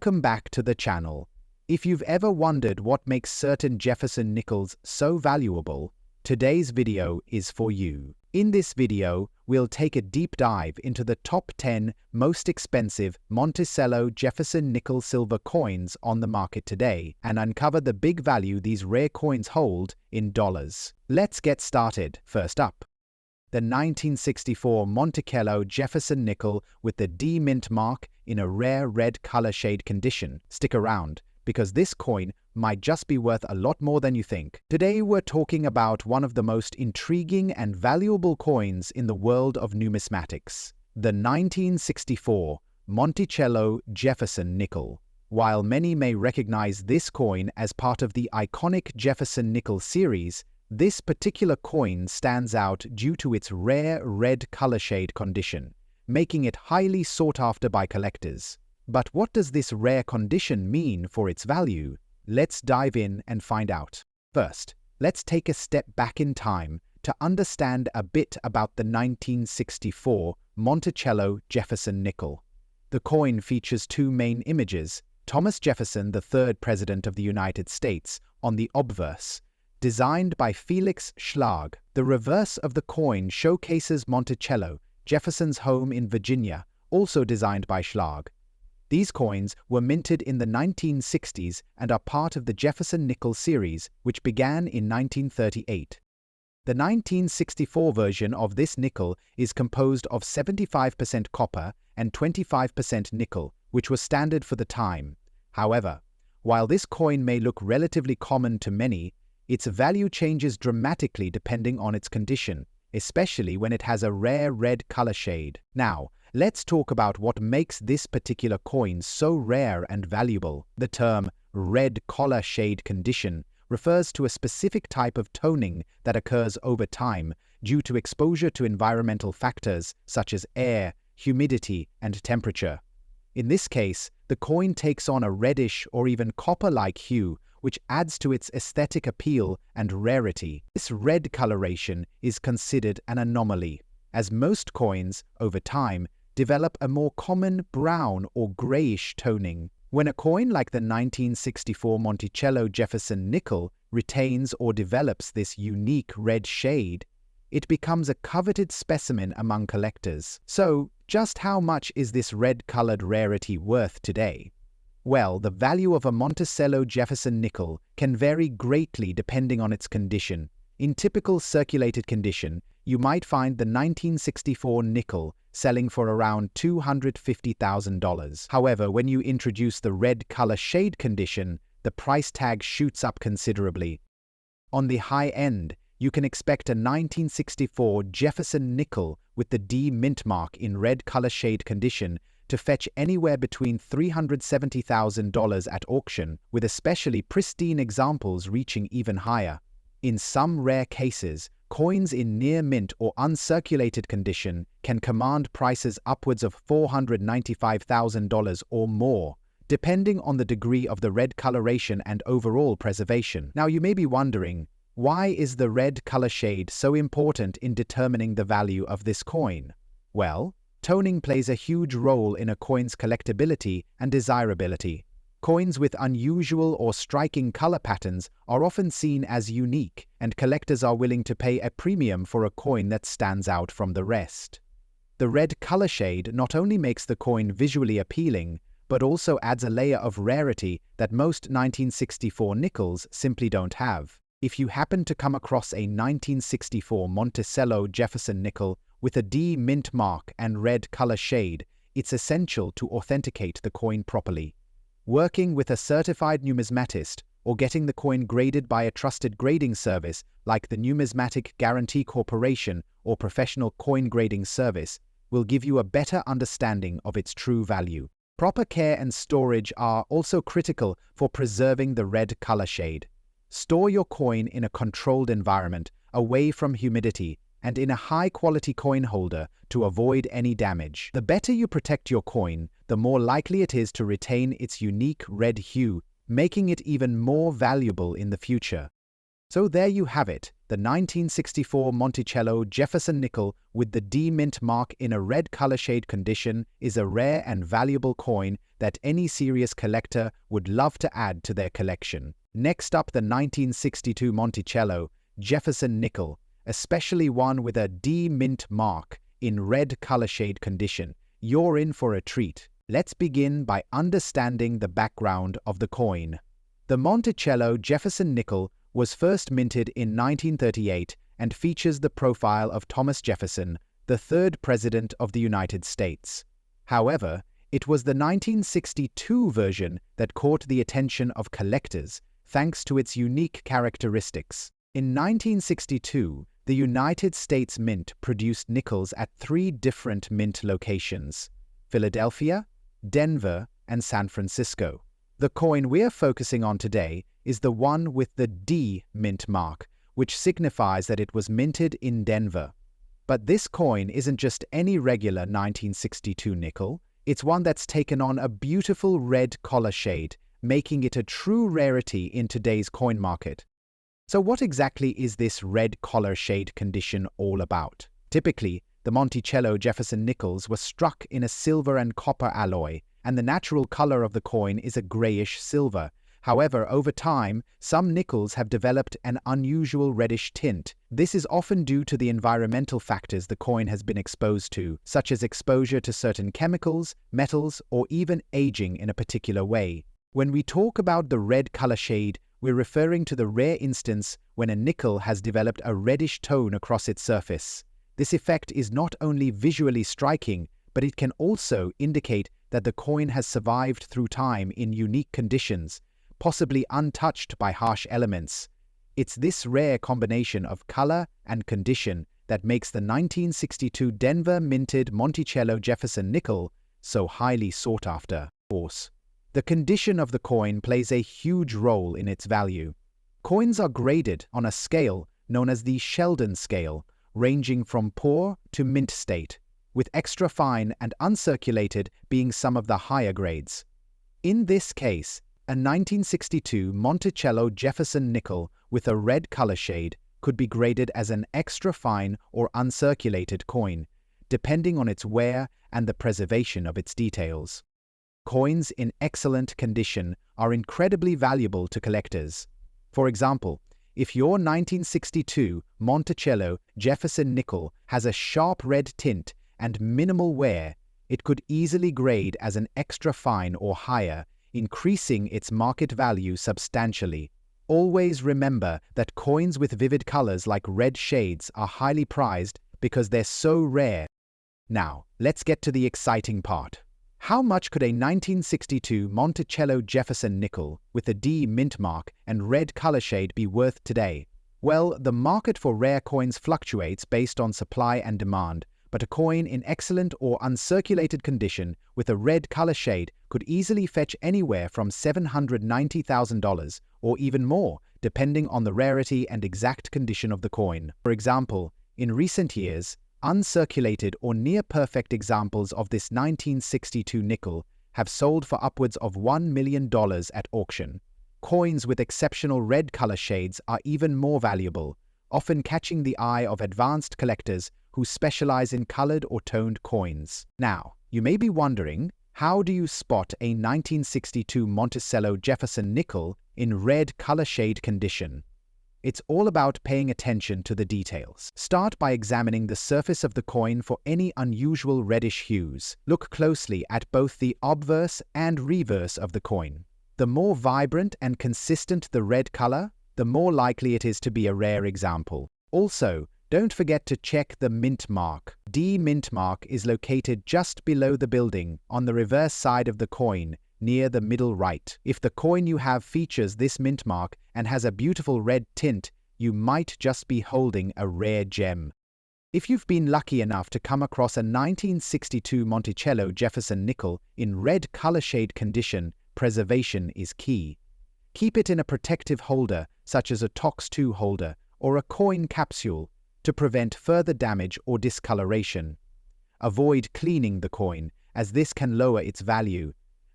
Welcome back to the channel. If you've ever wondered what makes certain Jefferson nickels so valuable, today's video is for you. In this video, we'll take a deep dive into the top 10 most expensive Monticello Jefferson nickel-silver coins on the market today and uncover the big value these rare coins hold in dollars. Let's get started. First up, the 1964 Monticello Jefferson nickel with the D mint mark in a rare red color shade condition. Stick around, because this coin might just be worth a lot more than you think. Today we're talking about one of the most intriguing and valuable coins in the world of numismatics, the 1964 Monticello Jefferson nickel. While many may recognize this coin as part of the iconic Jefferson nickel series, this particular coin stands out due to its rare red color shade condition, making it highly sought after by collectors. But what does this rare condition mean for its value? Let's dive in and find out. First, let's take a step back in time to understand a bit about the 1964 Monticello Jefferson nickel. The coin features two main images: Thomas Jefferson, the third President of the United States, on the obverse, designed by Felix Schlag. The reverse of the coin showcases Monticello, Jefferson's home in Virginia, also designed by Schlag. These coins were minted in the 1960s and are part of the Jefferson nickel series, which began in 1938. The 1964 version of this nickel is composed of 75% copper and 25% nickel, which was standard for the time. However, while this coin may look relatively common to many, its value changes dramatically depending on its condition, especially when it has a rare red color shade. Now, let's talk about what makes this particular coin so rare and valuable. The term red color shade condition refers to a specific type of toning that occurs over time due to exposure to environmental factors such as air, humidity, and temperature. In this case, the coin takes on a reddish or even copper-like hue, which adds to its aesthetic appeal and rarity. This red coloration is considered an anomaly, as most coins, over time, develop a more common brown or grayish toning. When a coin like the 1964 Monticello Jefferson nickel retains or develops this unique red shade, it becomes a coveted specimen among collectors. So, just how much is this red-colored rarity worth today? Well, the value of a Monticello Jefferson nickel can vary greatly depending on its condition. In typical circulated condition, you might find the 1964 nickel selling for around $250,000. However, when you introduce the red color shade condition, the price tag shoots up considerably. On the high end, you can expect a 1964 Jefferson nickel with the D mint mark in red color shade condition to fetch anywhere between $370,000 at auction, with especially pristine examples reaching even higher. In some rare cases, coins in near mint or uncirculated condition can command prices upwards of $495,000 or more, depending on the degree of the red coloration and overall preservation. Now you may be wondering, why is the red color shade so important in determining the value of this coin? Well, toning plays a huge role in a coin's collectability and desirability. Coins with unusual or striking color patterns are often seen as unique, and collectors are willing to pay a premium for a coin that stands out from the rest. The red color shade not only makes the coin visually appealing, but also adds a layer of rarity that most 1964 nickels simply don't have. If you happen to come across a 1964 Monticello Jefferson nickel with a D mint mark and red color shade, it's essential to authenticate the coin properly. Working with a certified numismatist or getting the coin graded by a trusted grading service like the Numismatic Guarantee Corporation or Professional Coin Grading Service will give you a better understanding of its true value. Proper care and storage are also critical for preserving the red color shade. Store your coin in a controlled environment, away from humidity, and in a high-quality coin holder to avoid any damage. The better you protect your coin, the more likely it is to retain its unique red hue, making it even more valuable in the future. So there you have it, the 1964 Monticello Jefferson nickel with the D mint mark in a red color shade condition is a rare and valuable coin that any serious collector would love to add to their collection. Next up, the 1962 Monticello Jefferson nickel, especially one with a D mint mark in red color shade condition. You're in for a treat. Let's begin by understanding the background of the coin. The Monticello Jefferson nickel was first minted in 1938 and features the profile of Thomas Jefferson, the third President of the United States. However, it was the 1962 version that caught the attention of collectors thanks to its unique characteristics. In 1962, the United States Mint produced nickels at 3 different mint locations: Philadelphia, Denver, and San Francisco. The coin we're focusing on today is the one with the D mint mark, which signifies that it was minted in Denver. But this coin isn't just any regular 1962 nickel. It's one that's taken on a beautiful red color shade, making it a true rarity in today's coin market. So what exactly is this red color shade condition all about? Typically, the Monticello Jefferson nickels were struck in a silver and copper alloy, and the natural color of the coin is a grayish silver. However, over time, some nickels have developed an unusual reddish tint. This is often due to the environmental factors the coin has been exposed to, such as exposure to certain chemicals, metals, or even aging in a particular way. When we talk about the red color shade, we're referring to the rare instance when a nickel has developed a reddish tone across its surface. This effect is not only visually striking, but it can also indicate that the coin has survived through time in unique conditions, possibly untouched by harsh elements. It's this rare combination of color and condition that makes the 1962 Denver minted Monticello Jefferson nickel so highly sought after. Of course, the condition of the coin plays a huge role in its value. Coins are graded on a scale known as the Sheldon scale, ranging from poor to mint state, with extra fine and uncirculated being some of the higher grades. In this case, a 1962 Monticello Jefferson nickel with a red color shade could be graded as an extra fine or uncirculated coin, depending on its wear and the preservation of its details. Coins in excellent condition are incredibly valuable to collectors. For example, if your 1962 Monticello Jefferson nickel has a sharp red tint and minimal wear, it could easily grade as an extra fine or higher, increasing its market value substantially. Always remember that coins with vivid colors like red shades are highly prized because they're so rare. Now, let's get to the exciting part. How much could a 1962 Monticello Jefferson nickel with a D mint mark and red color shade be worth today? Well, the market for rare coins fluctuates based on supply and demand, but a coin in excellent or uncirculated condition with a red color shade could easily fetch anywhere from $790,000 or even more, depending on the rarity and exact condition of the coin. For example, in recent years, uncirculated or near-perfect examples of this 1962 nickel have sold for upwards of $1 million at auction. Coins with exceptional red color shades are even more valuable, often catching the eye of advanced collectors who specialize in colored or toned coins. Now, you may be wondering, how do you spot a 1962 Monticello Jefferson nickel in red color shade condition? It's all about paying attention to the details. Start by examining the surface of the coin for any unusual reddish hues. Look closely at both the obverse and reverse of the coin. The more vibrant and consistent the red color, the more likely it is to be a rare example. Also, don't forget to check the mint mark. D mint mark is located just below the building on the reverse side of the coin, near the middle right. If the coin you have features this mint mark and has a beautiful red tint, you might just be holding a rare gem. If you've been lucky enough to come across a 1962 Monticello Jefferson nickel in red color shade condition, preservation is key. Keep it in a protective holder, such as a Tox 2 holder or a coin capsule, to prevent further damage or discoloration. Avoid cleaning the coin, as this can lower its value.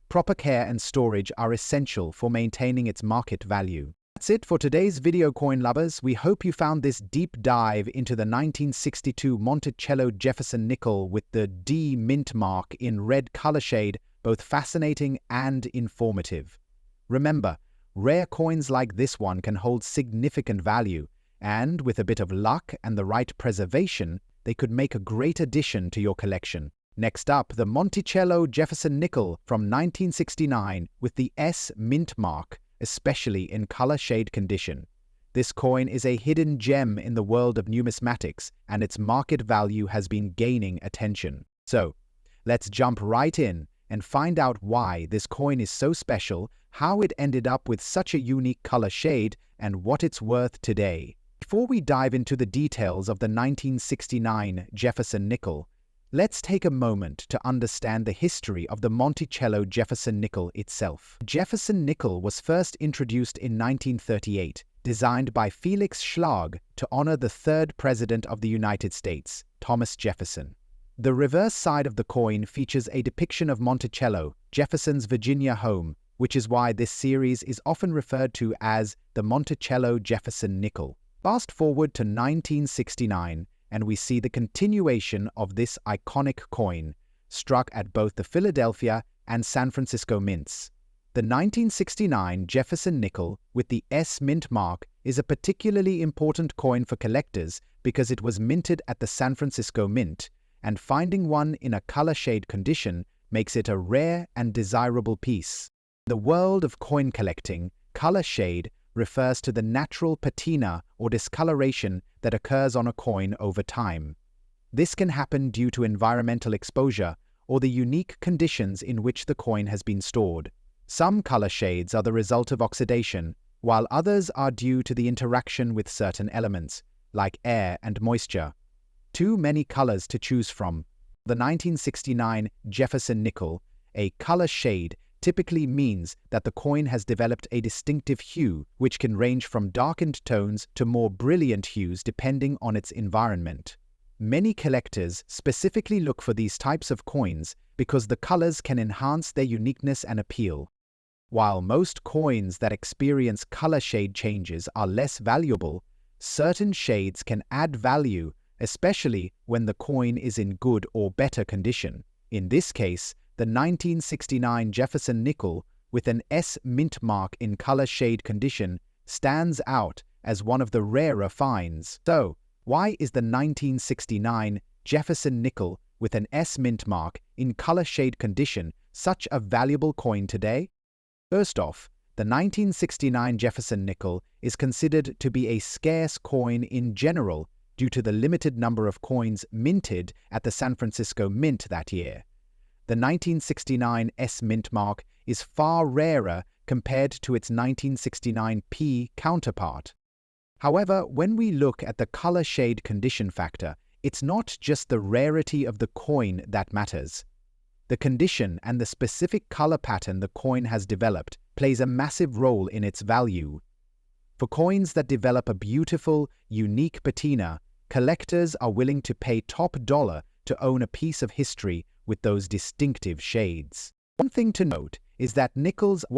Proper care and storage are essential for maintaining its market value. That's it for today's video, coin lovers. We hope you found this deep dive into the 1962 Monticello Jefferson nickel with the D mint mark in red color shade both fascinating and informative. Remember, rare coins like this one can hold significant value, and with a bit of luck and the right preservation, they could make a great addition to your collection. Next up, the Monticello Jefferson nickel from 1969 with the S mint mark, especially in color shade condition. This coin is a hidden gem in the world of numismatics, and its market value has been gaining attention. So, let's jump right in and find out why this coin is so special, how it ended up with such a unique color shade, and what it's worth today. Before we dive into the details of the 1969 Jefferson nickel, let's take a moment to understand the history of the Monticello Jefferson nickel itself. Jefferson nickel was first introduced in 1938, designed by Felix Schlag to honor the third President of the United States, Thomas Jefferson. The reverse side of the coin features a depiction of Monticello, Jefferson's Virginia home, which is why this series is often referred to as the Monticello Jefferson nickel. Fast forward to 1969, and we see the continuation of this iconic coin, struck at both the Philadelphia and San Francisco mints. The 1969 Jefferson nickel with the S mint mark is a particularly important coin for collectors because it was minted at the San Francisco Mint, and finding one in a color shade condition makes it a rare and desirable piece. In the world of coin collecting, color shade refers to the natural patina or discoloration that occurs on a coin over time. This can happen due to environmental exposure or the unique conditions in which the coin has been stored. Some color shades are the result of oxidation, while others are due to the interaction with certain elements, like air and moisture. Too many colors to choose from. The 1969 Jefferson nickel, a color shade, typically means that the coin has developed a distinctive hue, which can range from darkened tones to more brilliant hues depending on its environment. Many collectors specifically look for these types of coins because the colors can enhance their uniqueness and appeal. While most coins that experience color shade changes are less valuable, certain shades can add value, especially when the coin is in good or better condition. In this case, the 1969 Jefferson nickel with an S mint mark in color shade condition stands out as one of the rarer finds. So, why is the 1969 Jefferson nickel with an S mint mark in color shade condition such a valuable coin today? First off, the 1969 Jefferson nickel is considered to be a scarce coin in general due to the limited number of coins minted at the San Francisco Mint that year. The 1969 S mint mark is far rarer compared to its 1969 P counterpart. However, when we look at the color shade condition factor, it's not just the rarity of the coin that matters. The condition and the specific color pattern the coin has developed plays a massive role in its value. For coins that develop a beautiful, unique patina, collectors are willing to pay top dollar to own a piece of history with those distinctive shades. One thing to note is that nickels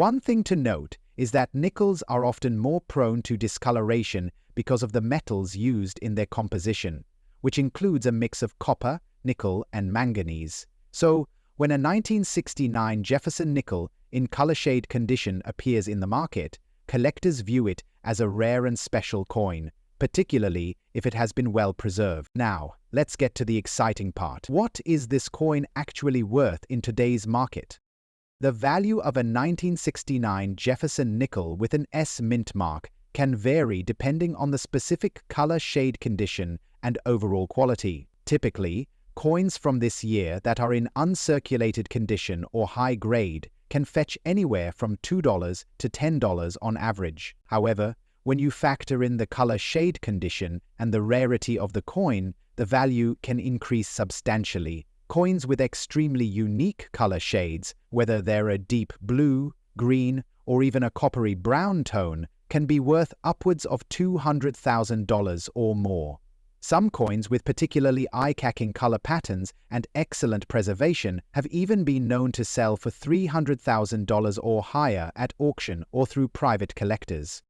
are often more prone to discoloration because of the metals used in their composition, which includes a mix of copper, nickel, and manganese. So, when a 1969 Jefferson nickel in color shade condition appears in the market, collectors view it as a rare and special coin, particularly if it has been well preserved. Now, let's get to the exciting part. What is this coin actually worth in today's market? The value of a 1969 Jefferson nickel with an S mint mark can vary depending on the specific color shade condition and overall quality. Typically, coins from this year that are in uncirculated condition or high grade can fetch anywhere from $2 to $10 on average. However, when you factor in the color shade condition and the rarity of the coin, the value can increase substantially. Coins with extremely unique color shades, whether they're a deep blue, green, or even a coppery brown tone, can be worth upwards of $200,000 or more. Some coins with particularly eye-catching color patterns and excellent preservation have even been known to sell for $300,000 or higher at auction or through private collectors.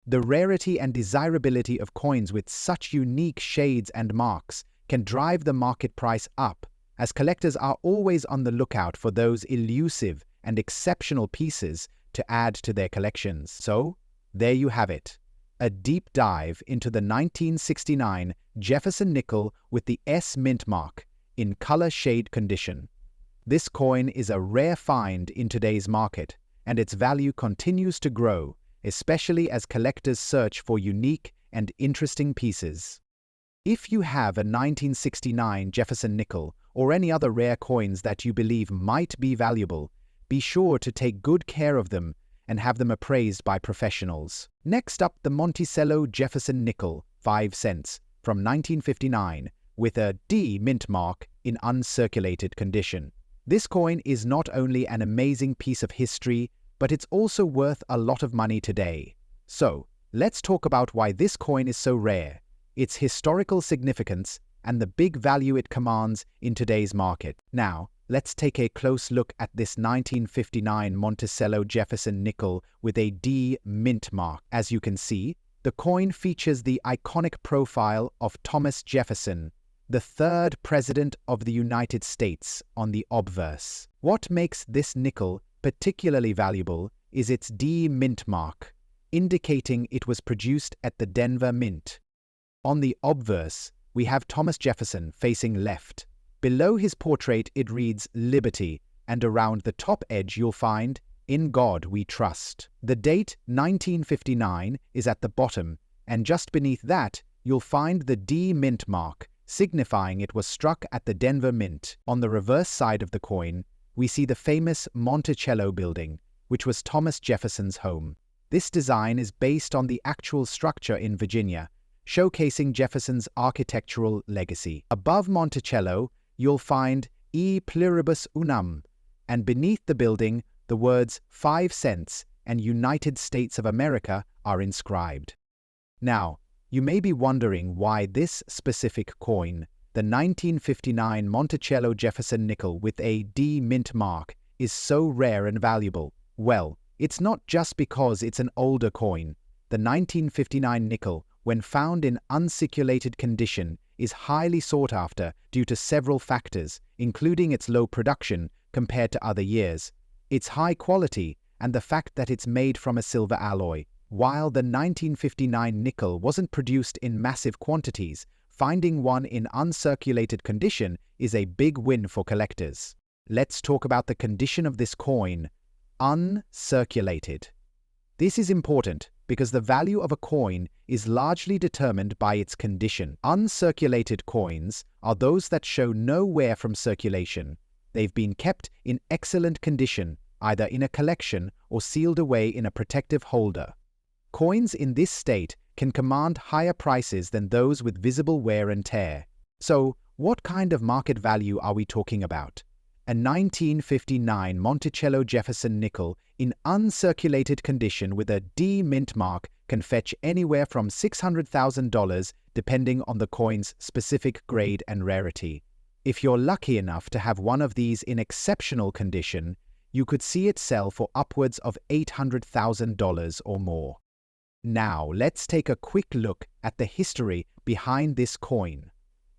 The rarity and desirability of coins with such unique shades and marks can drive the market price up, as collectors are always on the lookout for those elusive and exceptional pieces to add to their collections. So, there you have it. A deep dive into the 1969 Jefferson nickel with the S mint mark in color shade condition. This coin is a rare find in today's market, and its value continues to grow, especially as collectors search for unique and interesting pieces. If you have a 1969 Jefferson nickel or any other rare coins that you believe might be valuable, be sure to take good care of them and have them appraised by professionals. Next up, the Monticello Jefferson nickel, 5 cents, from 1959, with a D mint mark in uncirculated condition. This coin is not only an amazing piece of history, but it's also worth a lot of money today. So, let's talk about why this coin is so rare, its historical significance, and the big value it commands in today's market. Now, let's take a close look at this 1959 Monticello Jefferson nickel with a D mint mark. As you can see, the coin features the iconic profile of Thomas Jefferson, the third President of the United States, on the obverse. What makes this nickel particularly valuable is its D mint mark, indicating it was produced at the Denver Mint. On the obverse, we have Thomas Jefferson facing left. Below his portrait it reads Liberty, and around the top edge you'll find In God We Trust. The date 1959 is at the bottom, and just beneath that you'll find the D mint mark, signifying it was struck at the Denver Mint. On the reverse side of the coin, we see the famous Monticello building, which was Thomas Jefferson's home. This design is based on the actual structure in Virginia, showcasing Jefferson's architectural legacy. Above Monticello, you'll find E pluribus unum, and beneath the building, the words 5 cents and United States of America are inscribed. Now, you may be wondering why this specific coin, the 1959 Monticello Jefferson nickel with a D mint mark, is so rare and valuable. Well, it's not just because it's an older coin. The 1959 nickel, when found in uncirculated condition, is highly sought after due to several factors, including its low production compared to other years, its high quality, and the fact that it's made from a silver alloy. While the 1959 nickel wasn't produced in massive quantities, finding one in uncirculated condition is a big win for collectors. Let's talk about the condition of this coin. Uncirculated. This is important because the value of a coin is largely determined by its condition. Uncirculated coins are those that show no wear from circulation. They've been kept in excellent condition, either in a collection or sealed away in a protective holder. Coins in this state can command higher prices than those with visible wear and tear. So, what kind of market value are we talking about? A 1959 Monticello Jefferson nickel in uncirculated condition with a D mint mark can fetch anywhere from $600,000 depending on the coin's specific grade and rarity. If you're lucky enough to have one of these in exceptional condition, you could see it sell for upwards of $800,000 or more. Now, let's take a quick look at the history behind this coin.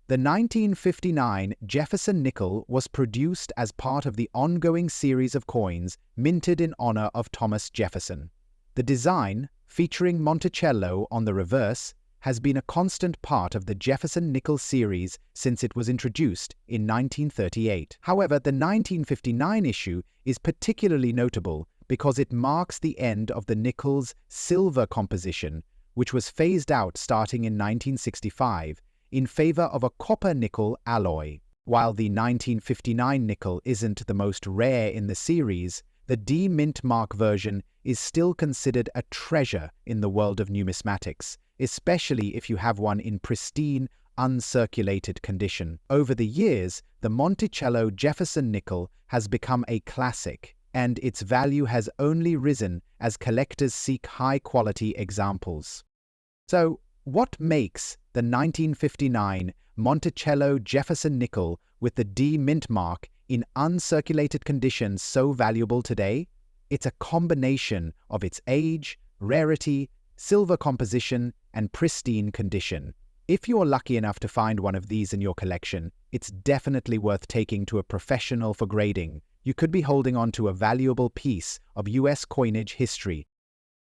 The 1959 Jefferson nickel was produced as part of the ongoing series of coins minted in honor of Thomas Jefferson. The design, featuring Monticello on the reverse, has been a constant part of the Jefferson nickel series since it was introduced in 1938. However, the 1959 issue is particularly notable because it marks the end of the nickel's silver composition, which was phased out starting in 1965, in favor of a copper-nickel alloy. While the 1959 nickel isn't the most rare in the series, the D mint mark version is still considered a treasure in the world of numismatics, especially if you have one in pristine, uncirculated condition. Over the years, the Monticello Jefferson nickel has become a classic, and its value has only risen as collectors seek high-quality examples. So, what makes the 1959 Monticello Jefferson nickel with the D mint mark in uncirculated condition so valuable today? It's a combination of its age, rarity, silver composition, and pristine condition. If you're lucky enough to find one of these in your collection, it's definitely worth taking to a professional for grading. You could be holding on to a valuable piece of US coinage history.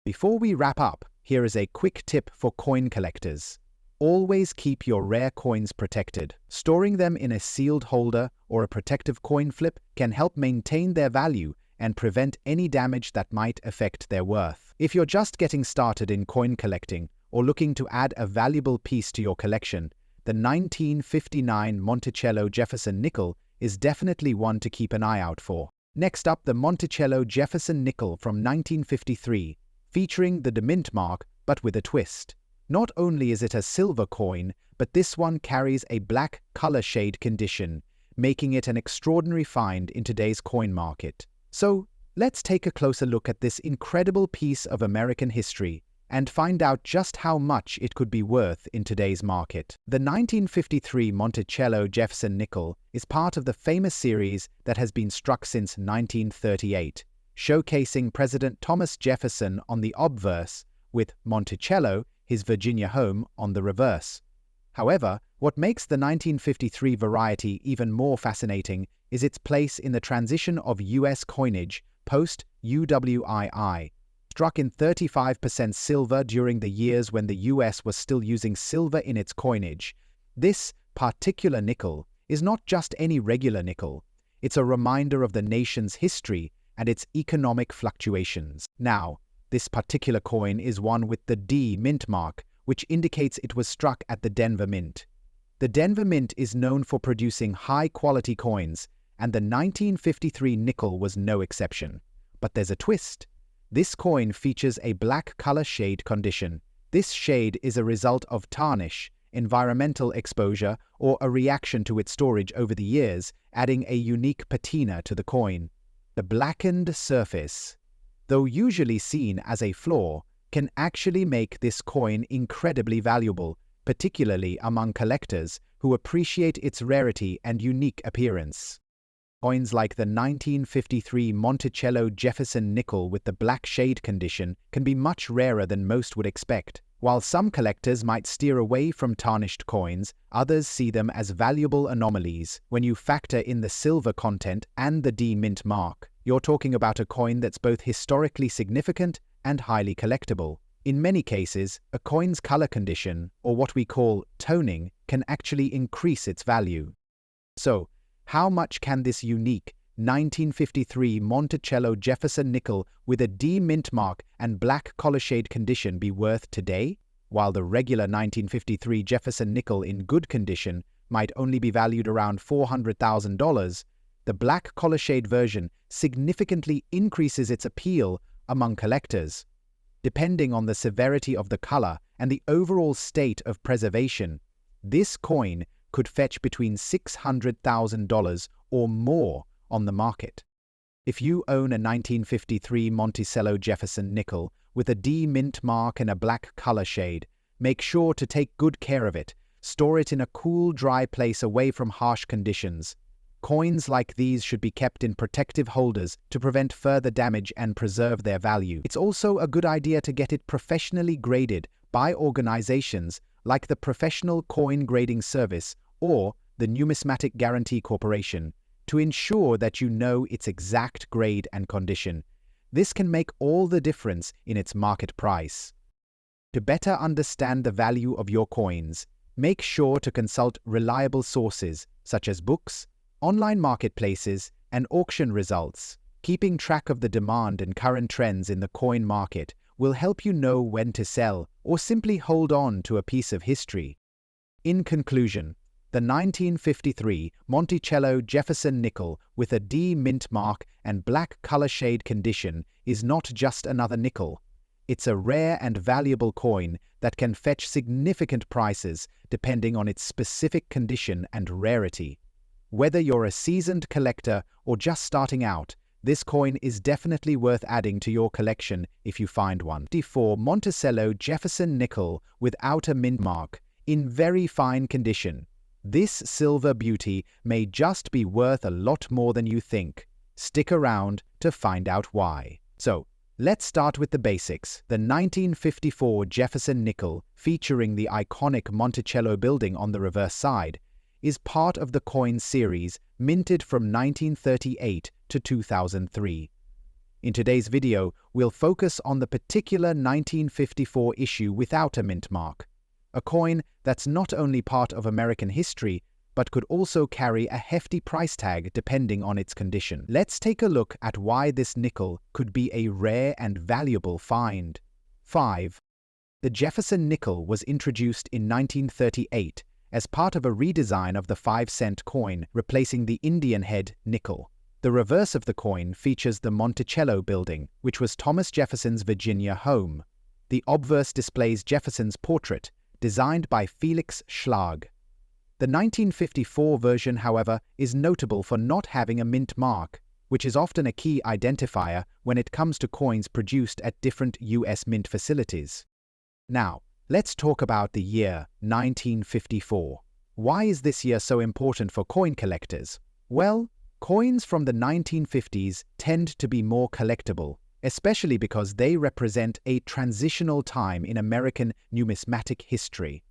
Before we wrap up, here is a quick tip for coin collectors. Always keep your rare coins protected. Storing them in a sealed holder or a protective coin flip can help maintain their value and prevent any damage that might affect their worth. If you're just getting started in coin collecting or looking to add a valuable piece to your collection, the 1959 Monticello Jefferson nickel is definitely one to keep an eye out for. Next up, the Monticello Jefferson nickel from 1953, featuring the mint mark but with a twist. Not only is it a silver coin, but this one carries a black color shade condition, making it an extraordinary find in today's coin market. So, let's take a closer look at this incredible piece of American history and find out just how much it could be worth in today's market. The 1953 Monticello Jefferson nickel is part of the famous series that has been struck since 1938, showcasing President Thomas Jefferson on the obverse, with Monticello, his Virginia home, on the reverse. However, what makes the 1953 variety even more fascinating is its place in the transition of U.S. coinage post-UWII. Struck in 35% silver during the years when the U.S. was still using silver in its coinage, this particular nickel is not just any regular nickel. It's a reminder of the nation's history and its economic fluctuations. Now, this particular coin is one with the D mint mark, which indicates it was struck at the Denver Mint. The Denver Mint is known for producing high-quality coins, and the 1953 nickel was no exception. But there's a twist. This coin features a black color shade condition. This shade is a result of tarnish, environmental exposure, or a reaction to its storage over the years, adding a unique patina to the coin. The blackened surface, though usually seen as a flaw, can actually make this coin incredibly valuable, particularly among collectors who appreciate its rarity and unique appearance. Coins like the 1953 Monticello Jefferson nickel with the black shade condition can be much rarer than most would expect. While some collectors might steer away from tarnished coins, others see them as valuable anomalies. When you factor in the silver content and the D mint mark, you're talking about a coin that's both historically significant and highly collectible. In many cases, a coin's color condition, or what we call toning, can actually increase its value. So, how much can this unique 1953 Monticello Jefferson nickel with a D mint mark and black collar shade condition be worth today? While the regular 1953 Jefferson nickel in good condition might only be valued around $400,000, the black collar shade version significantly increases its appeal among collectors. Depending on the severity of the color and the overall state of preservation, this coin could fetch between $600,000 or more on the market. If you own a 1953 Monticello Jefferson nickel with a D mint mark and a black color shade, make sure to take good care of it. Store it in a cool, dry place away from harsh conditions. Coins like these should be kept in protective holders to prevent further damage and preserve their value. It's also a good idea to get it professionally graded by organizations like the Professional Coin Grading Service or the Numismatic Guarantee Corporation to ensure that you know its exact grade and condition. This can make all the difference in its market price. To better understand the value of your coins, make sure to consult reliable sources such as books, online marketplaces, and auction results. Keeping track of the demand and current trends in the coin market will help you know when to sell or simply hold on to a piece of history. In conclusion, the 1953 Monticello Jefferson nickel with a D mint mark and black color shade condition is not just another nickel. It's a rare and valuable coin that can fetch significant prices depending on its specific condition and rarity. Whether you're a seasoned collector or just starting out, this coin is definitely worth adding to your collection if you find one. For Monticello Jefferson nickel with outer mint mark in very fine condition. This silver beauty may just be worth a lot more than you think. Stick around to find out why. So, let's start with the basics. The 1954 Jefferson nickel, featuring the iconic Monticello building on the reverse side, is part of the coin series minted from 1938 to 2003. In today's video, we'll focus on the particular 1954 issue without a mint mark, a coin that's not only part of American history, but could also carry a hefty price tag depending on its condition. Let's take a look at why this nickel could be a rare and valuable find. 5. The Jefferson nickel was introduced in 1938 as part of a redesign of the 5-cent coin, replacing the Indian head nickel. The reverse of the coin features the Monticello building, which was Thomas Jefferson's Virginia home. The obverse displays Jefferson's portrait, designed by Felix Schlag. The 1954 version, however, is notable for not having a mint mark, which is often a key identifier when it comes to coins produced at different U.S. mint facilities. Now, let's talk about the year 1954. Why is this year so important for coin collectors? Well, coins from the 1950s tend to be more collectible, especially because they represent a transitional time in American numismatic history.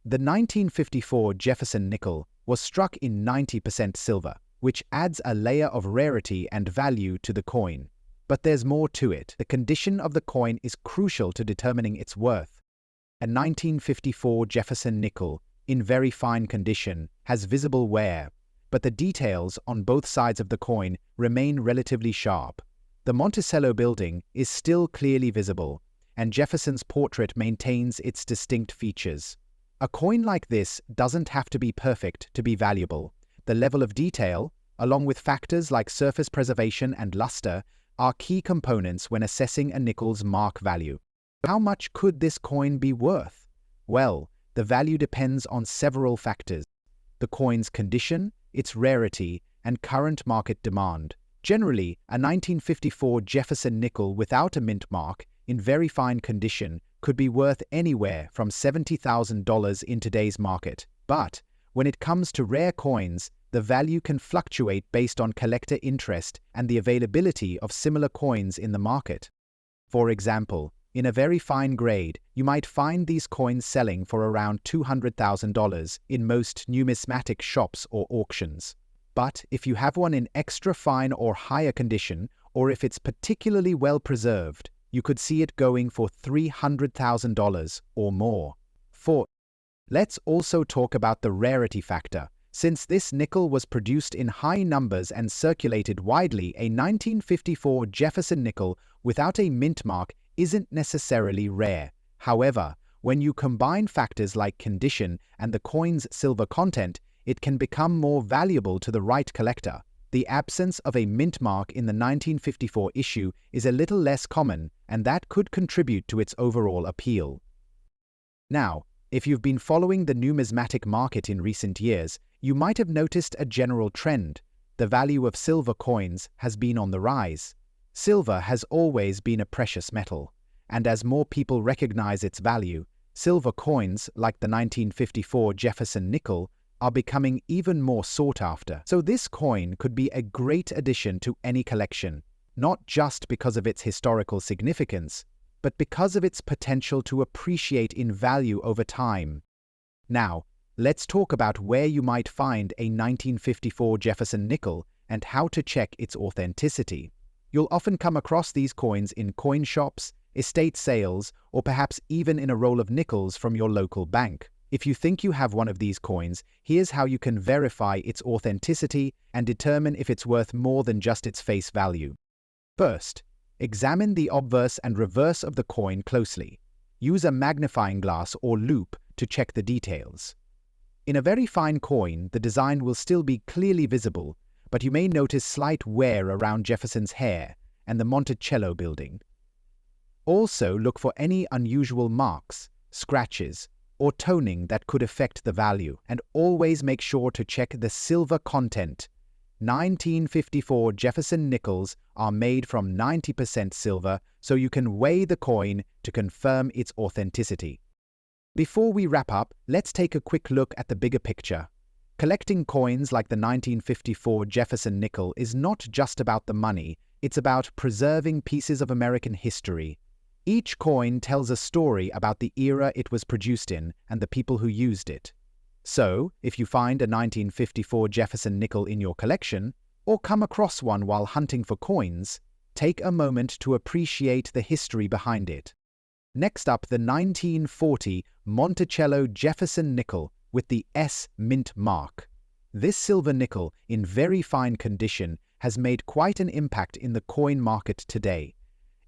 The 1954 Jefferson nickel was struck in 90% silver, which adds a layer of rarity and value to the coin. But there's more to it. The condition of the coin is crucial to determining its worth. A 1954 Jefferson nickel, in very fine condition, has visible wear, but the details on both sides of the coin remain relatively sharp. The Monticello building is still clearly visible, and Jefferson's portrait maintains its distinct features. A coin like this doesn't have to be perfect to be valuable. The level of detail, along with factors like surface preservation and luster, are key components when assessing a nickel's mark value. How much could this coin be worth? Well, the value depends on several factors: the coin's condition, its rarity, and current market demand. Generally, a 1954 Jefferson nickel without a mint mark, in very fine condition, could be worth anywhere from $70,000 in today's market. But when it comes to rare coins, the value can fluctuate based on collector interest and the availability of similar coins in the market. For example, in a very fine grade, you might find these coins selling for around $200,000 in most numismatic shops or auctions. But if you have one in extra fine or higher condition, or if it's particularly well preserved, you could see it going for $300,000 or more. 4. Let's also talk about the rarity factor. Since this nickel was produced in high numbers and circulated widely, a 1954 Jefferson nickel without a mint mark isn't necessarily rare. However, when you combine factors like condition and the coin's silver content, it can become more valuable to the right collector. The absence of a mint mark in the 1954 issue is a little less common, and that could contribute to its overall appeal. Now, if you've been following the numismatic market in recent years, you might have noticed a general trend. The value of silver coins has been on the rise. Silver has always been a precious metal, and as more people recognize its value, silver coins, like the 1954 Jefferson nickel, are becoming even more sought after. So this coin could be a great addition to any collection, not just because of its historical significance, but because of its potential to appreciate in value over time. Now, let's talk about where you might find a 1954 Jefferson nickel and how to check its authenticity. You'll often come across these coins in coin shops, estate sales, or perhaps even in a roll of nickels from your local bank. If you think you have one of these coins, here's how you can verify its authenticity and determine if it's worth more than just its face value. First, examine the obverse and reverse of the coin closely. Use a magnifying glass or loupe to check the details. In a very fine coin, the design will still be clearly visible, but you may notice slight wear around Jefferson's hair and the Monticello building. Also, look for any unusual marks, scratches, or toning that could affect the value, and always make sure to check the silver content. 1954 Jefferson nickels are made from 90% silver, so you can weigh the coin to confirm its authenticity. Before we wrap up, let's take a quick look at the bigger picture. Collecting coins like the 1954 Jefferson nickel is not just about the money, it's about preserving pieces of American history. Each coin tells a story about the era it was produced in and the people who used it. So, if you find a 1954 Jefferson nickel in your collection, or come across one while hunting for coins, take a moment to appreciate the history behind it. Next up, the 1940 Monticello Jefferson nickel with the S mint mark. This silver nickel, in very fine condition, has made quite an impact in the coin market today.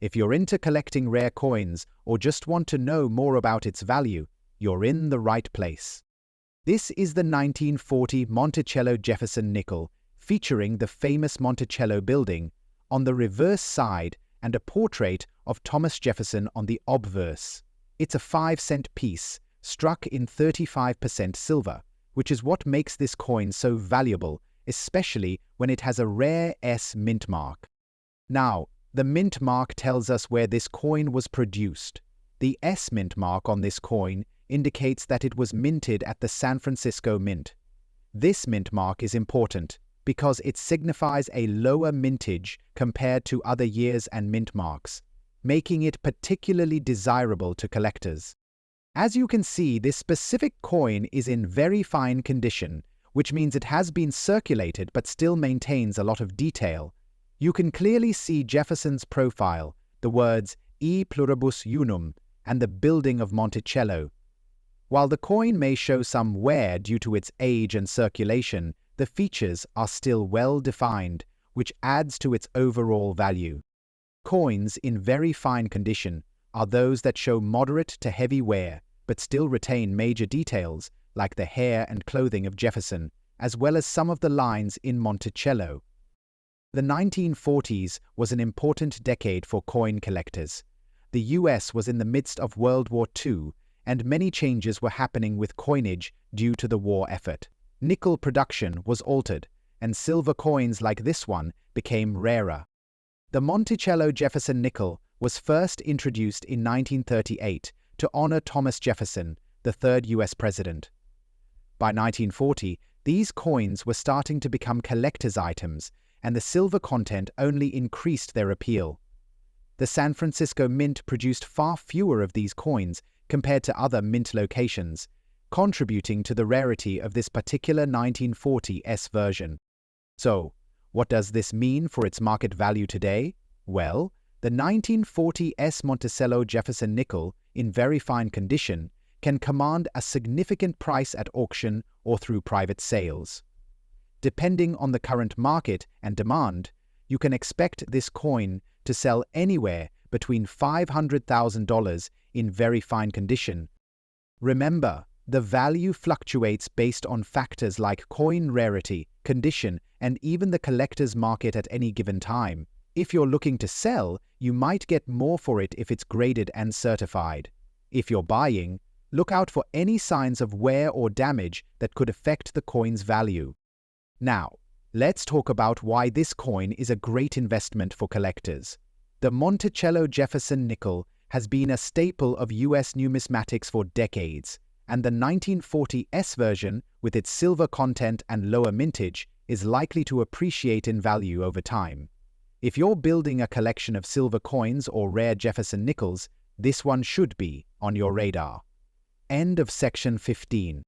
If you're into collecting rare coins or just want to know more about its value, you're in the right place. This is the 1940 Monticello Jefferson nickel, featuring the famous Monticello building on the reverse side and a portrait of Thomas Jefferson on the obverse. It's a 5-cent piece, struck in 35% silver, which is what makes this coin so valuable, especially when it has a rare S mint mark. Now, the mint mark tells us where this coin was produced. The S mint mark on this coin indicates that it was minted at the San Francisco Mint. This mint mark is important because it signifies a lower mintage compared to other years and mint marks, making it particularly desirable to collectors. As you can see, this specific coin is in very fine condition, which means it has been circulated but still maintains a lot of detail. You can clearly see Jefferson's profile, the words E pluribus unum, and the building of Monticello. While the coin may show some wear due to its age and circulation, the features are still well defined, which adds to its overall value. Coins in very fine condition are those that show moderate to heavy wear, but still retain major details like the hair and clothing of Jefferson, as well as some of the lines in Monticello. The 1940s was an important decade for coin collectors. The US was in the midst of World War II, and many changes were happening with coinage due to the war effort. Nickel production was altered, and silver coins like this one became rarer. The Monticello Jefferson nickel was first introduced in 1938 to honor Thomas Jefferson, the third US president. By 1940, these coins were starting to become collector's items, and the silver content only increased their appeal. The San Francisco Mint produced far fewer of these coins compared to other mint locations, contributing to the rarity of this particular 1940 S version. So, what does this mean for its market value today? Well, the 1940 S Monticello Jefferson nickel, in very fine condition, can command a significant price at auction or through private sales. Depending on the current market and demand, you can expect this coin to sell anywhere between $500,000 in very fine condition. Remember, the value fluctuates based on factors like coin rarity, condition, and even the collector's market at any given time. If you're looking to sell, you might get more for it if it's graded and certified. If you're buying, look out for any signs of wear or damage that could affect the coin's value. Now, let's talk about why this coin is a great investment for collectors. The Monticello Jefferson nickel has been a staple of US numismatics for decades, and the 1940 S version, with its silver content and lower mintage, is likely to appreciate in value over time. If you're building a collection of silver coins or rare Jefferson nickels, this one should be on your radar. End of section 15.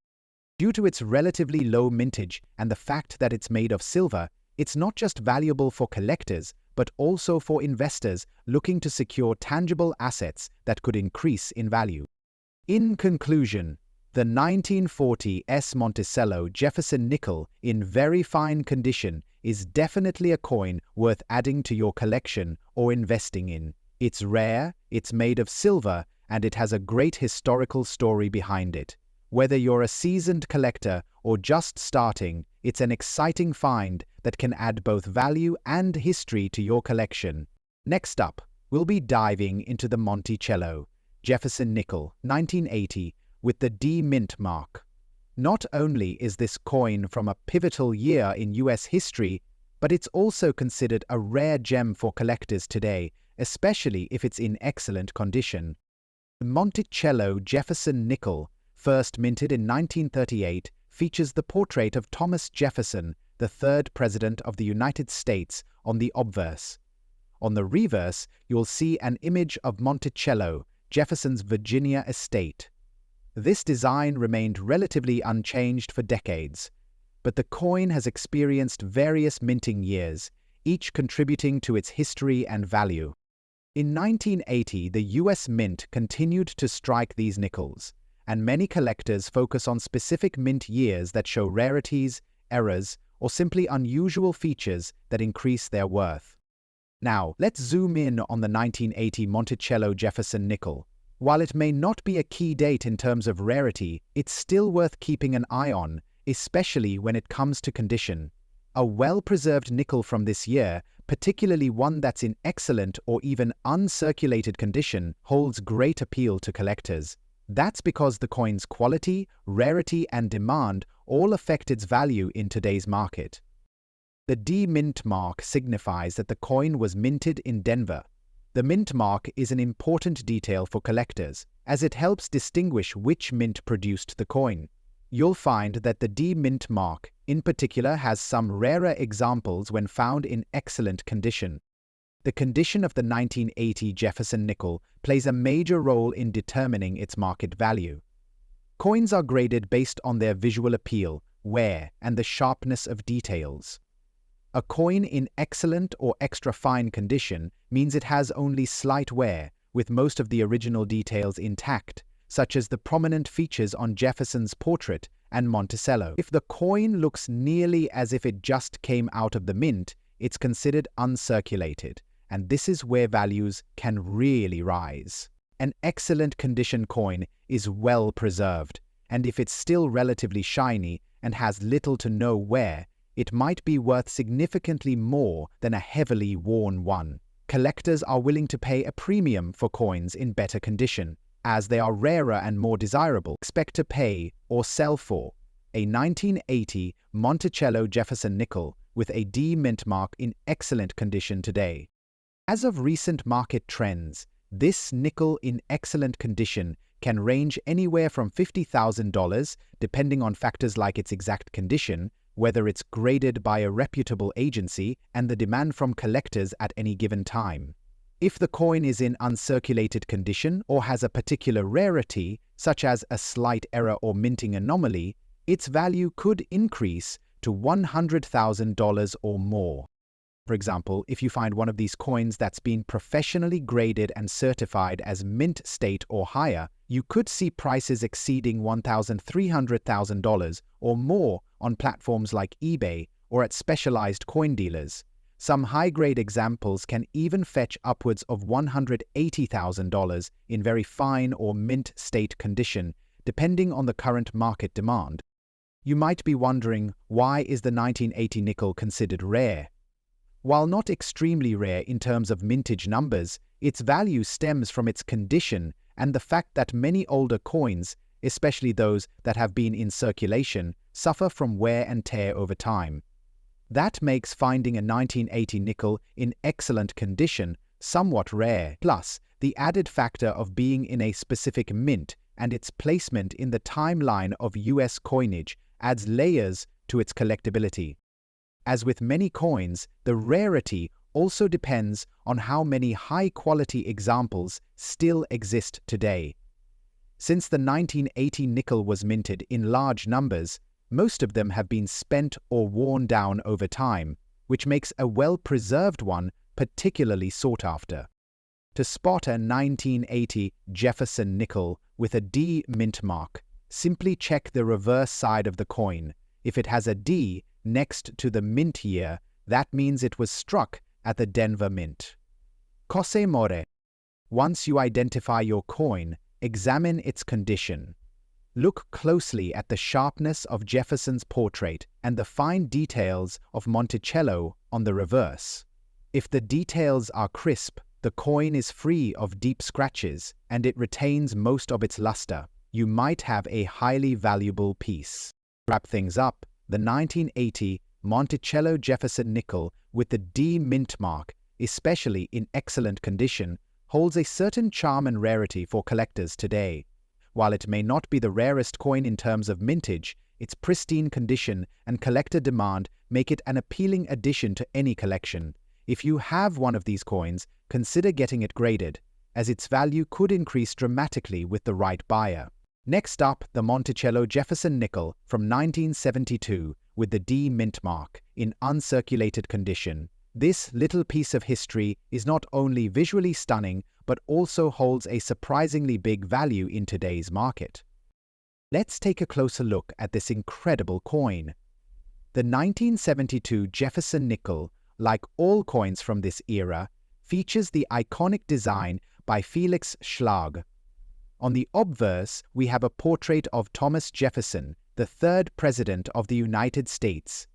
Due to its relatively low mintage and the fact that it's made of silver, it's not just valuable for collectors, but also for investors looking to secure tangible assets that could increase in value. In conclusion, the 1940 S Monticello Jefferson nickel in very fine condition is definitely a coin worth adding to your collection or investing in. It's rare, it's made of silver, and it has a great historical story behind it. Whether you're a seasoned collector or just starting, it's an exciting find that can add both value and history to your collection. Next up, we'll be diving into the Monticello Jefferson nickel 1980 with the D mint mark. Not only is this coin from a pivotal year in US history, but it's also considered a rare gem for collectors today, especially if it's in excellent condition. The Monticello Jefferson nickel, first minted in 1938, features the portrait of Thomas Jefferson, the third President of the United States, on the obverse. On the reverse, you'll see an image of Monticello, Jefferson's Virginia estate. This design remained relatively unchanged for decades, but the coin has experienced various minting years, each contributing to its history and value. In 1980, the US Mint continued to strike these nickels, and many collectors focus on specific mint years that show rarities, errors, or simply unusual features that increase their worth. Now, let's zoom in on the 1980 Monticello Jefferson nickel. While it may not be a key date in terms of rarity, it's still worth keeping an eye on, especially when it comes to condition. A well-preserved nickel from this year, particularly one that's in excellent or even uncirculated condition, holds great appeal to collectors. That's because the coin's quality, rarity, and demand all affect its value in today's market. The D mint mark signifies that the coin was minted in Denver. The mint mark is an important detail for collectors, as it helps distinguish which mint produced the coin. You'll find that the D mint mark, in particular, has some rarer examples when found in excellent condition. The condition of the 1980 Jefferson nickel plays a major role in determining its market value. Coins are graded based on their visual appeal, wear, and the sharpness of details. A coin in excellent or extra fine condition means it has only slight wear, with most of the original details intact, such as the prominent features on Jefferson's portrait and Monticello. If the coin looks nearly as if it just came out of the mint, it's considered uncirculated, and this is where values can really rise. An excellent condition coin is well preserved, and if it's still relatively shiny and has little to no wear, it might be worth significantly more than a heavily worn one. Collectors are willing to pay a premium for coins in better condition, as they are rarer and more desirable. Expect to pay or sell for a 1980 Monticello Jefferson nickel with a D mint mark in excellent condition today. As of recent market trends, this nickel in excellent condition can range anywhere from $50,000, depending on factors like its exact condition, whether it's graded by a reputable agency, and the demand from collectors at any given time. If the coin is in uncirculated condition or has a particular rarity, such as a slight error or minting anomaly, its value could increase to $100,000 or more. For example, if you find one of these coins that's been professionally graded and certified as mint state or higher, you could see prices exceeding $1,300,000 or more on platforms like eBay or at specialized coin dealers. Some high-grade examples can even fetch upwards of $180,000 in very fine or mint state condition, depending on the current market demand. You might be wondering, why is the 1980 nickel considered rare? While not extremely rare in terms of mintage numbers, its value stems from its condition and the fact that many older coins, especially those that have been in circulation, suffer from wear and tear over time. That makes finding a 1980 nickel in excellent condition somewhat rare. Plus, the added factor of being in a specific mint and its placement in the timeline of US coinage adds layers to its collectability. As with many coins, the rarity also depends on how many high-quality examples still exist today. Since the 1980 nickel was minted in large numbers, most of them have been spent or worn down over time, which makes a well-preserved one particularly sought after. To spot a 1980 Jefferson nickel with a D mint mark, simply check the reverse side of the coin. If it has a D next to the mint year, that means it was struck at the Denver Mint. Cose more. Once you identify your coin, examine its condition. Look closely at the sharpness of Jefferson's portrait and the fine details of Monticello on the reverse. If the details are crisp, the coin is free of deep scratches, and it retains most of its luster, you might have a highly valuable piece. To wrap things up, the 1980 Monticello Jefferson nickel with the D mint mark, especially in excellent condition, holds a certain charm and rarity for collectors today. While it may not be the rarest coin in terms of mintage, its pristine condition and collector demand make it an appealing addition to any collection. If you have one of these coins, consider getting it graded, as its value could increase dramatically with the right buyer. Next up, the Monticello Jefferson nickel from 1972 with the D mint mark in uncirculated condition. This little piece of history is not only visually stunning but also holds a surprisingly big value in today's market. Let's take a closer look at this incredible coin. The 1972 Jefferson nickel, like all coins from this era, features the iconic design by Felix Schlag. On the obverse, we have a portrait of Thomas Jefferson, the third President of the United States.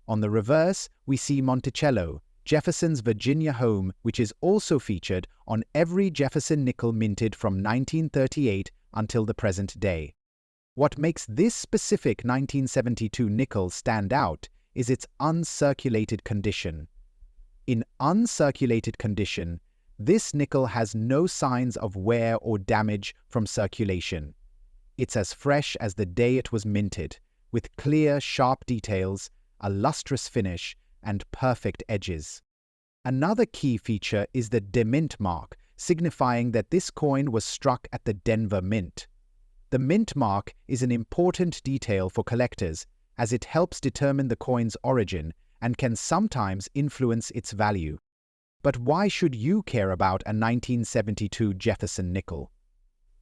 On the reverse, we see Monticello, Jefferson's Virginia home, which is also featured on every Jefferson nickel minted from 1938 until the present day. What makes this specific 1972 nickel stand out is its uncirculated condition. In uncirculated condition, this nickel has no signs of wear or damage from circulation. It's as fresh as the day it was minted, with clear, sharp details, a lustrous finish, and perfect edges. Another key feature is the demint mark, signifying that this coin was struck at the Denver Mint. The mint mark is an important detail for collectors, as it helps determine the coin's origin and can sometimes influence its value. But why should you care about a 1972 Jefferson nickel?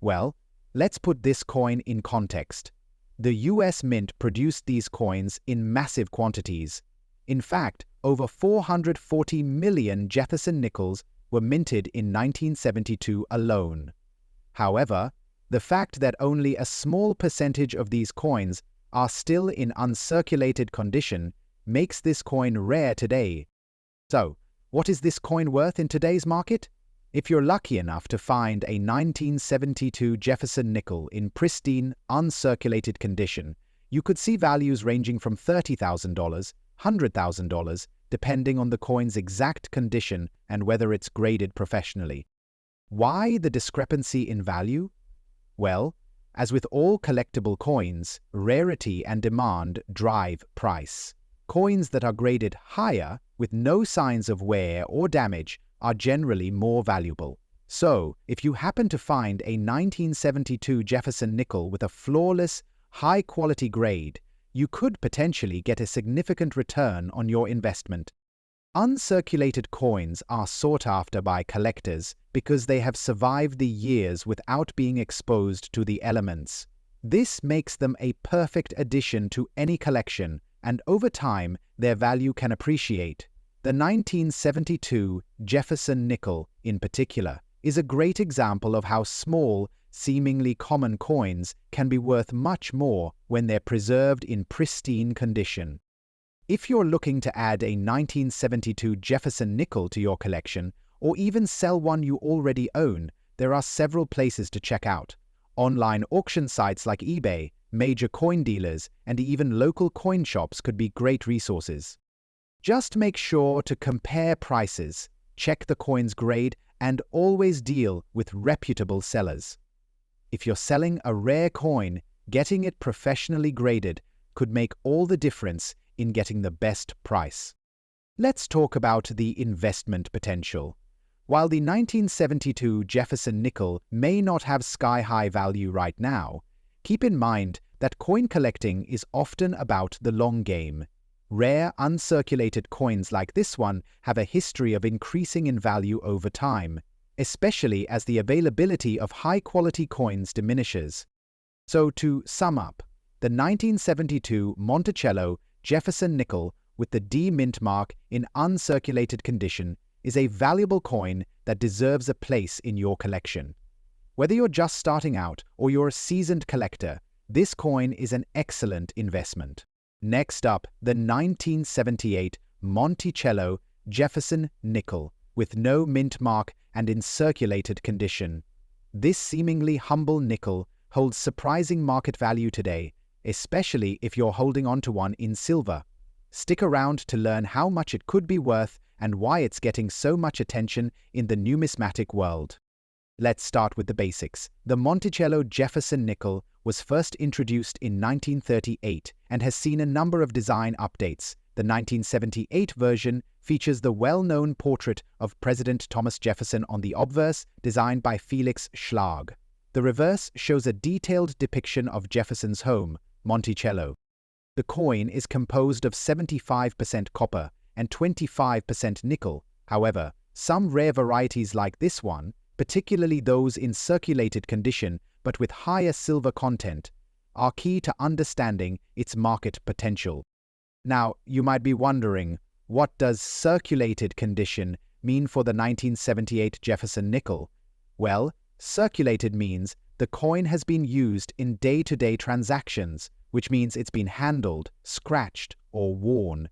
Well, let's put this coin in context. The US Mint produced these coins in massive quantities. In fact, over 440 million Jefferson nickels were minted in 1972 alone. However, the fact that only a small percentage of these coins are still in uncirculated condition makes this coin rare today. So, what is this coin worth in today's market? If you're lucky enough to find a 1972 Jefferson nickel in pristine, uncirculated condition, you could see values ranging from $30,000, $100,000, depending on the coin's exact condition and whether it's graded professionally. Why the discrepancy in value? Well, as with all collectible coins, rarity and demand drive price. Coins that are graded higher, with no signs of wear or damage, are generally more valuable. So, if you happen to find a 1972 Jefferson nickel with a flawless, high-quality grade, you could potentially get a significant return on your investment. Uncirculated coins are sought after by collectors because they have survived the years without being exposed to the elements. This makes them a perfect addition to any collection, and over time, their value can appreciate. The 1972 Jefferson nickel, in particular, is a great example of how small, seemingly common coins can be worth much more when they're preserved in pristine condition. If you're looking to add a 1972 Jefferson nickel to your collection, or even sell one you already own, there are several places to check out. Online auction sites like eBay, major coin dealers, and even local coin shops could be great resources. Just make sure to compare prices, check the coin's grade, and always deal with reputable sellers. If you're selling a rare coin, getting it professionally graded could make all the difference in getting the best price. Let's talk about the investment potential. While the 1972 Jefferson nickel may not have sky-high value right now, keep in mind that coin collecting is often about the long game. Rare, uncirculated coins like this one have a history of increasing in value over time, especially as the availability of high-quality coins diminishes. So to sum up, the 1972 Monticello Jefferson nickel with the D mint mark in uncirculated condition is a valuable coin that deserves a place in your collection. Whether you're just starting out or you're a seasoned collector, this coin is an excellent investment. Next up, the 1978 Monticello Jefferson nickel with no mint mark and in circulated condition. This seemingly humble nickel holds surprising market value today, especially if you're holding on to one in silver. Stick around to learn how much it could be worth and why it's getting so much attention in the numismatic world. Let's start with the basics. The Monticello Jefferson nickel was first introduced in 1938 and has seen a number of design updates. The 1978 version features the well-known portrait of President Thomas Jefferson on the obverse, designed by Felix Schlag. The reverse shows a detailed depiction of Jefferson's home, Monticello. The coin is composed of 75% copper and 25% nickel. However, some rare varieties like this one, particularly those in circulated condition but with higher silver content, are key to understanding its market potential. Now, you might be wondering, what does circulated condition mean for the 1978 Jefferson nickel? Well, circulated means the coin has been used in day-to-day transactions, which means it's been handled, scratched, or worn.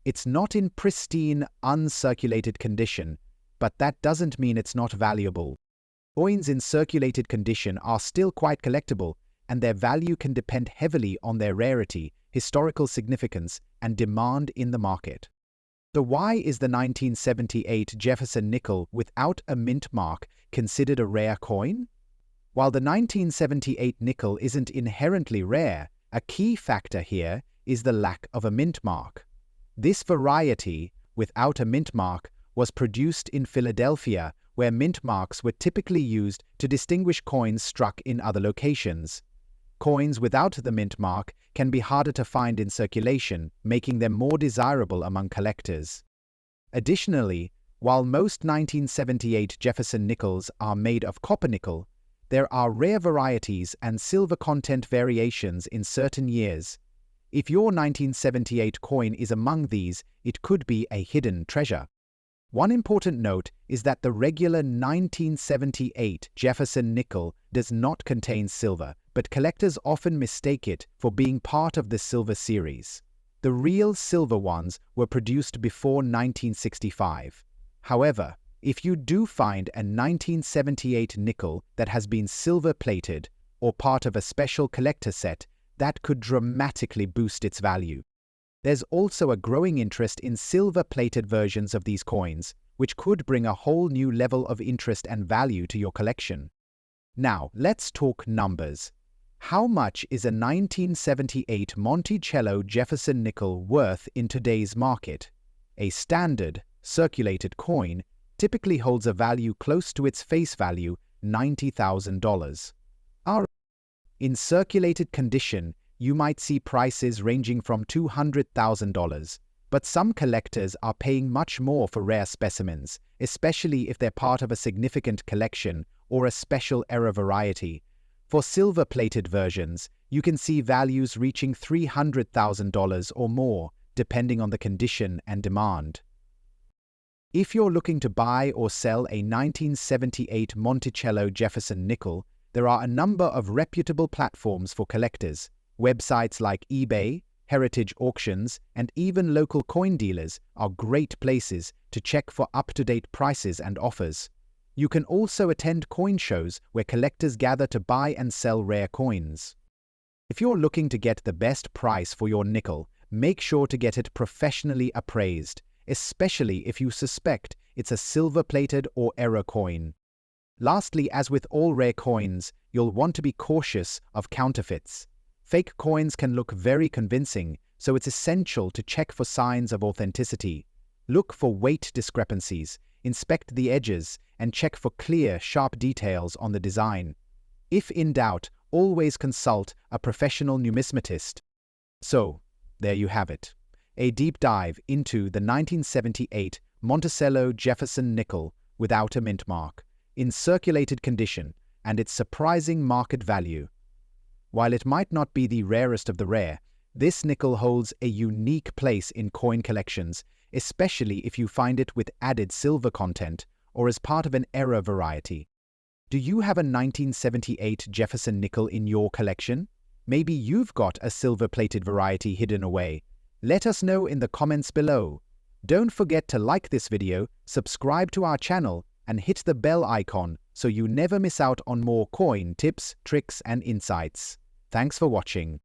It's not in pristine, uncirculated condition, but that doesn't mean it's not valuable. Coins in circulated condition are still quite collectible, and their value can depend heavily on their rarity, historical significance, and demand in the market. So why is the 1978 Jefferson nickel without a mint mark considered a rare coin? While the 1978 nickel isn't inherently rare, a key factor here is the lack of a mint mark. This variety, without a mint mark, was produced in Philadelphia, where mint marks were typically used to distinguish coins struck in other locations. Coins without the mint mark can be harder to find in circulation, making them more desirable among collectors. Additionally, while most 1978 Jefferson nickels are made of copper nickel, there are rare varieties and silver content variations in certain years. If your 1978 coin is among these, it could be a hidden treasure. One important note is that the regular 1978 Jefferson nickel does not contain silver, but collectors often mistake it for being part of the silver series. The real silver ones were produced before 1965. However, if you do find a 1978 nickel that has been silver-plated or part of a special collector set, that could dramatically boost its value. There's also a growing interest in silver-plated versions of these coins, which could bring a whole new level of interest and value to your collection. Now, let's talk numbers. How much is a 1978 Monticello Jefferson nickel worth in today's market? A standard, circulated coin typically holds a value close to its face value, $90,000. In circulated condition, you might see prices ranging from $200,000, but some collectors are paying much more for rare specimens, especially if they're part of a significant collection or a special era variety. For silver-plated versions, you can see values reaching $300,000 or more, depending on the condition and demand. If you're looking to buy or sell a 1978 Monticello Jefferson nickel, there are a number of reputable platforms for collectors. Websites like eBay, heritage auctions, and even local coin dealers are great places to check for up-to-date prices and offers. You can also attend coin shows where collectors gather to buy and sell rare coins. If you're looking to get the best price for your nickel, make sure to get it professionally appraised, especially if you suspect it's a silver-plated or error coin. Lastly, as with all rare coins, you'll want to be cautious of counterfeits. Fake coins can look very convincing, so it's essential to check for signs of authenticity. Look for weight discrepancies, inspect the edges, and check for clear, sharp details on the design. If in doubt, always consult a professional numismatist. So, there you have it. A deep dive into the 1978 Monticello Jefferson nickel without a mint mark, in circulated condition, and its surprising market value. While it might not be the rarest of the rare, this nickel holds a unique place in coin collections, especially if you find it with added silver content or as part of an era variety. Do you have a 1978 Jefferson nickel in your collection? Maybe you've got a silver-plated variety hidden away. Let us know in the comments below. Don't forget to like this video, subscribe to our channel, and hit the bell icon so you never miss out on more coin tips, tricks, and insights. Thanks for watching.